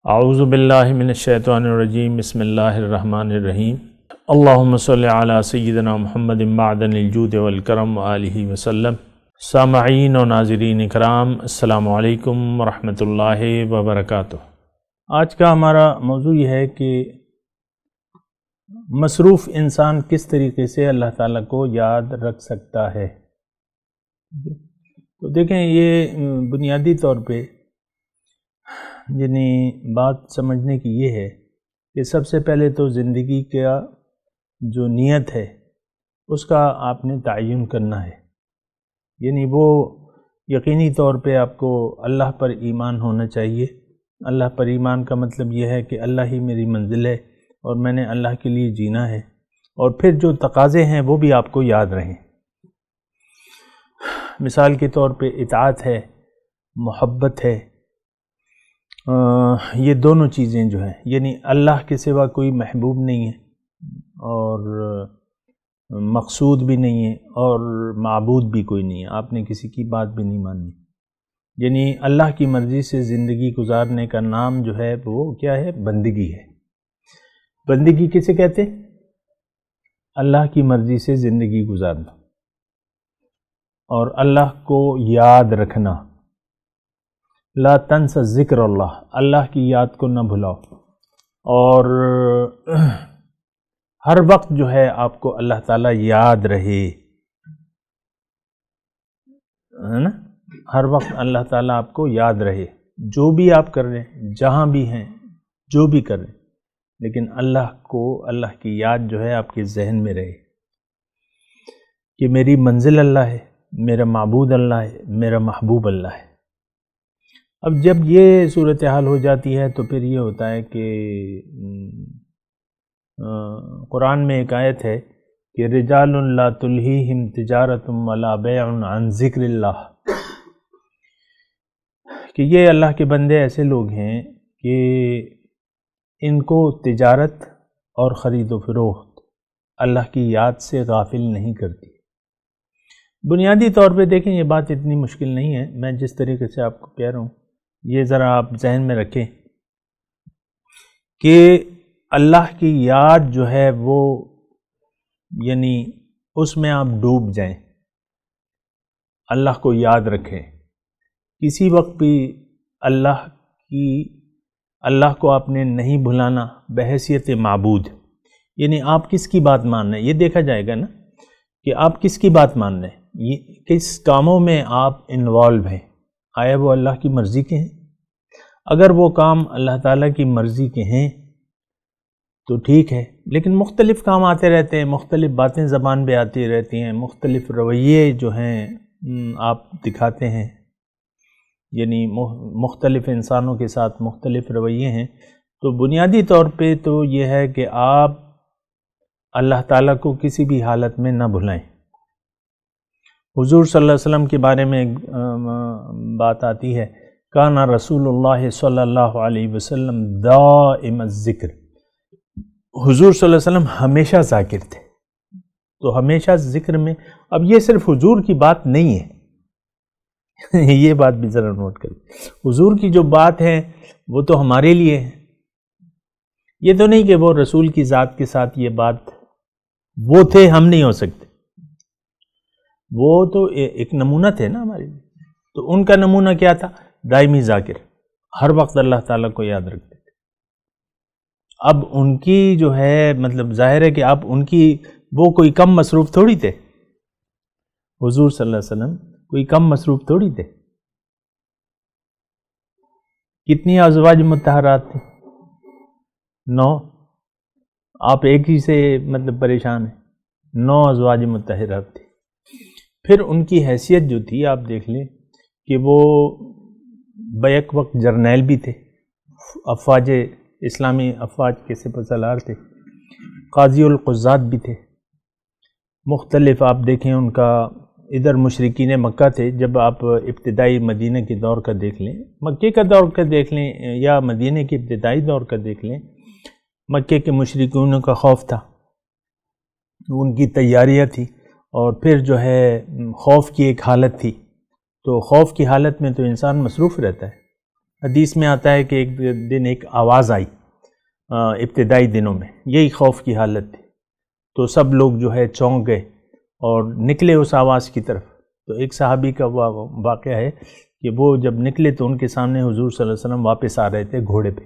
اعوذ باللہ من الشیطان الرجیم بسم اللہ الرحمن الرحیم اللہم صلی علی سیدنا محمد معدن الجود والکرم وآلہ وسلم۔ سامعین و ناظرین اکرام، السلام علیکم ورحمۃ اللہ وبرکاتہ۔ آج کا ہمارا موضوع یہ ہے کہ مصروف انسان کس طریقے سے اللہ تعالیٰ کو یاد رکھ سکتا ہے۔ تو دیکھیں، یہ بنیادی طور پہ یعنی بات سمجھنے کی یہ ہے کہ سب سے پہلے تو زندگی کا جو نیت ہے اس کا آپ نے تعین کرنا ہے، یعنی وہ یقینی طور پہ آپ کو اللہ پر ایمان ہونا چاہیے۔ اللہ پر ایمان کا مطلب یہ ہے کہ اللہ ہی میری منزل ہے اور میں نے اللہ کے لیے جینا ہے، اور پھر جو تقاضے ہیں وہ بھی آپ کو یاد رہیں۔ مثال کے طور پہ اطاعت ہے، محبت ہے، یہ دونوں چیزیں جو ہیں، یعنی اللہ کے سوا کوئی محبوب نہیں ہے اور مقصود بھی نہیں ہے اور معبود بھی کوئی نہیں ہے، آپ نے کسی کی بات بھی نہیں ماننی۔ یعنی اللہ کی مرضی سے زندگی گزارنے کا نام جو ہے وہ کیا ہے؟ بندگی ہے۔ بندگی کسے کہتے؟ اللہ کی مرضی سے زندگی گزارنا اور اللہ کو یاد رکھنا۔ لا تنس ذکر اللہ، اللہ کی یاد کو نہ بھلاؤ، اور ہر وقت جو ہے آپ کو اللہ تعالیٰ یاد رہے، ہے نا؟ ہر وقت اللہ تعالیٰ آپ کو یاد رہے، جو بھی آپ کر رہے ہیں، جہاں بھی ہیں، جو بھی کر رہے ہیں، لیکن اللہ کی یاد جو ہے آپ کے ذہن میں رہے کہ میری منزل اللہ ہے، میرا معبود اللہ ہے، میرا محبوب اللہ ہے۔ اب جب یہ صورتحال ہو جاتی ہے تو پھر یہ ہوتا ہے کہ قرآن میں ایک آیت ہے کہ رجال لا تلہیہم تجارت ولا بیع عن ذکر اللہ، کہ یہ اللہ کے بندے ایسے لوگ ہیں کہ ان کو تجارت اور خرید و فروخت اللہ کی یاد سے غافل نہیں کرتی۔ بنیادی طور پہ دیکھیں، یہ بات اتنی مشکل نہیں ہے، میں جس طریقے سے آپ کو کہہ رہا ہوں یہ ذرا آپ ذہن میں رکھیں کہ اللہ کی یاد جو ہے وہ یعنی اس میں آپ ڈوب جائیں، اللہ کو یاد رکھیں، کسی وقت بھی اللہ کو آپ نے نہیں بھلانا بحیثیت معبود۔ یعنی آپ کس کی بات مان رہے ہیں، یہ دیکھا جائے گا نا کہ آپ کس کی بات مان رہے ہیں، کس کاموں میں آپ انوالو ہیں، آیا وہ اللہ کی مرضی کے ہیں؟ اگر وہ کام اللہ تعالیٰ کی مرضی کے ہیں تو ٹھیک ہے، لیکن مختلف کام آتے رہتے ہیں، مختلف باتیں زبان پہ آتی رہتی ہیں، مختلف رویے جو ہیں آپ دکھاتے ہیں، یعنی مختلف انسانوں کے ساتھ مختلف رویے ہیں، تو بنیادی طور پہ تو یہ ہے کہ آپ اللہ تعالیٰ کو کسی بھی حالت میں نہ بھلائیں۔ حضور صلی اللہ علیہ وسلم کے بارے میں ایک بات آتی ہے، کانا رسول اللہ صلی اللہ علیہ وسلم دائم الذکر، حضور صلی اللہ علیہ وسلم ہمیشہ ذاکر تھے۔ تو ہمیشہ ذکر میں، اب یہ صرف حضور کی بات نہیں ہے یہ بات بھی ذرا نوٹ کریں، حضور کی جو بات ہے وہ تو ہمارے لیے ہے، یہ تو نہیں کہ وہ رسول کی ذات کے ساتھ یہ بات وہ تھے ہم نہیں ہو سکتے، وہ تو ایک نمونہ تھے نا ہمارے لیے۔ تو ان کا نمونہ کیا تھا؟ دائمی ذاکر، ہر وقت اللہ تعالیٰ کو یاد رکھتے تھے۔ اب ان کی جو ہے مطلب ظاہر ہے کہ آپ ان کی وہ کوئی کم مصروف تھوڑی تھے، حضور صلی اللہ علیہ وسلم کوئی کم مصروف تھوڑی تھے۔ کتنی ازواج مطہرات تھیں؟ 9۔ آپ ایک ہی سے مطلب پریشان ہیں، 9 ازواج مطہرات تھی۔ پھر ان کی حیثیت جو تھی آپ دیکھ لیں کہ وہ بیک وقت جرنیل بھی تھے، افواج اسلامی افواج کے سپہ سالار تھے، قاضی القضات بھی تھے، مختلف آپ دیکھیں ان کا ادھر مشرکین مکہ تھے۔ جب آپ ابتدائی مدینہ کے دور کا دیکھ لیں، مکے کا دور کا دیکھ لیں یا مدینہ کے ابتدائی دور کا دیکھ لیں، مکے کے مشرکین کا خوف تھا، ان کی تیاریاں تھی، اور پھر جو ہے خوف کی ایک حالت تھی۔ تو خوف کی حالت میں تو انسان مصروف رہتا ہے، حدیث میں آتا ہے کہ ایک دن ایک آواز آئی ابتدائی دنوں میں، یہی خوف کی حالت تھی، تو سب لوگ جو ہے چونک گئے اور نکلے اس آواز کی طرف۔ تو ایک صحابی کا واقعہ ہے کہ وہ جب نکلے تو ان کے سامنے حضور صلی اللہ علیہ وسلم واپس آ رہے تھے گھوڑے پہ،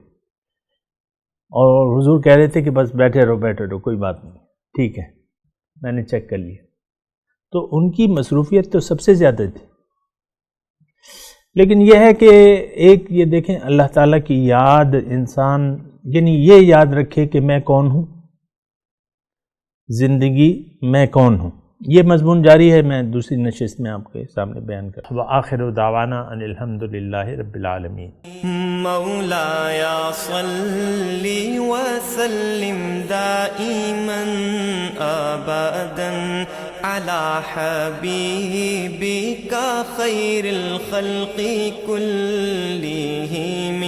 اور حضور کہہ رہے تھے کہ بس بیٹھے رہو کوئی بات نہیں، ٹھیک ہے، میں نے چیک کر لیا۔ تو ان کی مصروفیت تو سب سے زیادہ تھی، لیکن یہ ہے کہ ایک یہ دیکھیں اللہ تعالیٰ کی یاد انسان یعنی یہ یاد رکھے کہ میں کون ہوں، زندگی میں کون ہوں، یہ مضمون جاری ہے، میں دوسری نشست میں آپ کے سامنے بیان کروں۔ وآخر دعوانا ان الحمدللہ رب العالمین۔ مولاي صل وسلم دائما ابدا على حبيبك خير الخلق كلهم